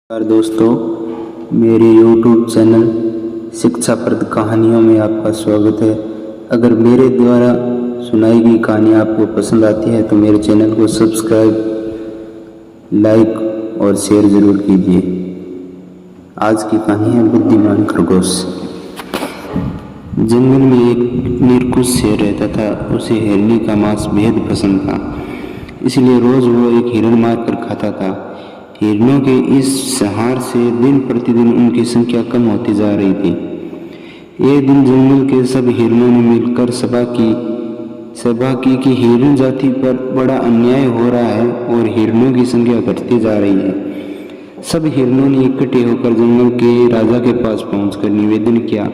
नमस्कार दोस्तों, मेरे YouTube चैनल शिक्षाप्रद कहानियों में आपका स्वागत है। अगर मेरे द्वारा सुनाई गई कहानी आपको पसंद आती है तो मेरे चैनल को सब्सक्राइब, लाइक और शेयर ज़रूर कीजिए। आज की कहानी है बुद्धिमान खरगोश। जंगल में एक निरकुश शेर रहता था। उसे हिरनी का मांस बेहद पसंद था, इसलिए रोज़ वो एक हिरण मार कर खाता था। हिरणों के इस संहार से दिन प्रतिदिन उनकी संख्या कम होती जा रही थी। एक दिन जंगल के सब हिरणों ने मिलकर सभा की कि हिरण जाति पर बड़ा अन्याय हो रहा है और हिरणों की संख्या घटती जा रही है। सब हिरणों ने इकट्ठे होकर जंगल के राजा के पास पहुंचकर निवेदन किया,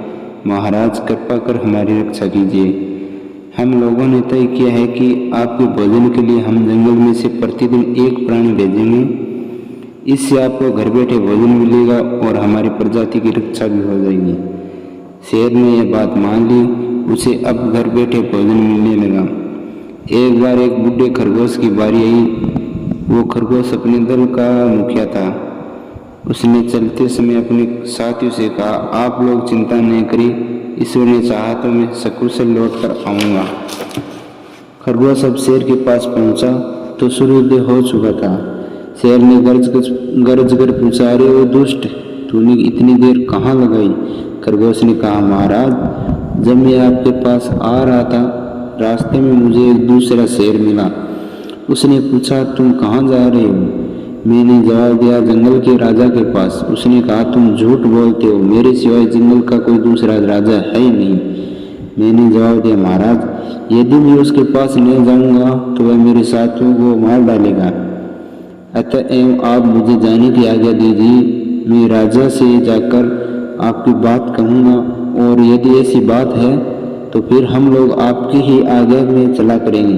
महाराज कृपा कर हमारी रक्षा कीजिए। हम लोगों ने तय किया है कि आपके भोजन के लिए हम जंगल में से प्रतिदिन एक प्राणी भेजेंगे। इससे आपको घर बैठे भोजन मिलेगा और हमारी प्रजाति की रक्षा भी हो जाएगी। शेर ने यह बात मान ली। उसे अब घर बैठे भोजन मिलने लगा। एक बार एक बूढ़े खरगोश की बारी आई। वो खरगोश अपने दल का मुखिया था। उसने चलते समय अपने साथियों से कहा, आप लोग चिंता नहीं करिए, ईश्वर ने चाहा तो मैं सकुशल लौट कर आऊँगा। खरगोश अब शेर के पास पहुँचा तो सूर्योदय हो चुका था। शेर ने गरज कर पूछा, अरे वो दुष्ट, तूने इतनी देर कहाँ लगाई? खरगोश ने कहा, महाराज जब मैं आपके पास आ रहा था रास्ते में मुझे एक दूसरा शेर मिला। उसने पूछा, तुम कहाँ जा रहे हो? मैंने जवाब दिया, जंगल के राजा के पास। उसने कहा, तुम झूठ बोलते हो, मेरे सिवाय जंगल का कोई दूसरा राजा है ही नहीं। मैंने जवाब दिया, महाराज यदि मैं उसके पास नहीं जाऊंगा तो वह मेरे साथियों को मार डालेगा, अतएव आप मुझे जाने की आज्ञा दीजिए। मैं राजा से जाकर आपकी बात कहूँगा और यदि ऐसी बात है तो फिर हम लोग आपकी ही आज्ञा में चला करेंगे।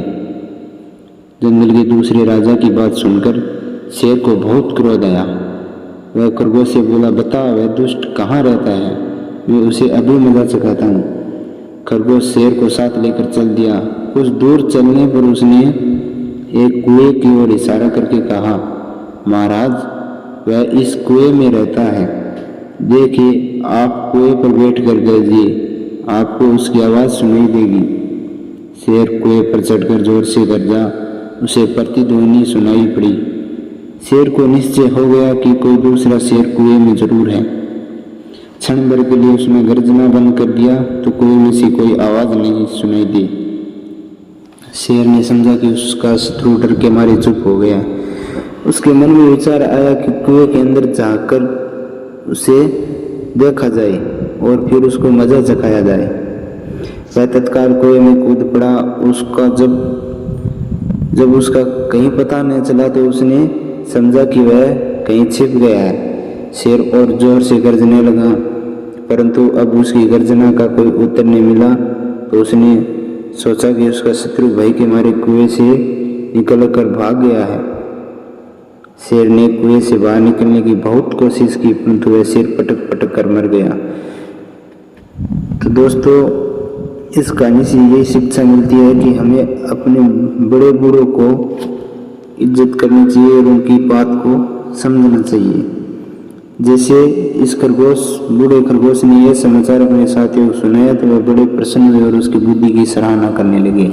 जंगल के दूसरे राजा की बात सुनकर शेर को बहुत क्रोध आया। वह खरगोश से बोला, बता वह दुष्ट कहाँ रहता है, मैं उसे अभी मजा चखाता हूँ। खरगोश शेर को साथ लेकर चल दिया। कुछ दूर चलने पर उसने एक कुएं की ओर इशारा करके कहा, महाराज वह इस कुएं में रहता है, देखिए आप कुएं पर बैठ कर गरजिए, आपको उसकी आवाज़ सुनाई देगी। शेर कुएं पर चढ़कर जोर से गरजा। उसे प्रतिध्वनि सुनाई पड़ी। शेर को निश्चय हो गया कि कोई दूसरा शेर कुएं में जरूर है। क्षण भर के लिए उसने गर्जना बंद कर दिया तो कुएं में से कोई आवाज़ नहीं सुनाई दी। शेर ने समझा कि उसका शत्रु डर के मारे चुप हो गया। उसके मन में विचार आया कि कुएं के अंदर जाकर उसे देखा जाए और फिर उसको मजा चखाया जाए। वह तत्काल कुएं में कूद पड़ा। उसका जब उसका कहीं पता नहीं चला तो उसने समझा कि वह कहीं छिप गया है। शेर और जोर से गर्जने लगा, परंतु अब उसकी गर्जना का कोई उत्तर नहीं मिला। तो उसने सोचा कि उसका शत्रु भय के मारे कुएं से निकलकर भाग गया है। शेर ने कुएं से बाहर निकलने की बहुत कोशिश की, परंतु वह शेर पटक पटक कर मर गया। तो दोस्तों, इस कहानी से यही शिक्षा मिलती है कि हमें अपने बड़े बूढ़ों को इज्जत करनी चाहिए और उनकी बात को समझना चाहिए। जैसे इस बूढ़े खरगोश ने यह समाचार अपने साथियों को सुनाया तो वह बड़े प्रसन्न हुए और उसकी बुद्धि की सराहना करने लगे।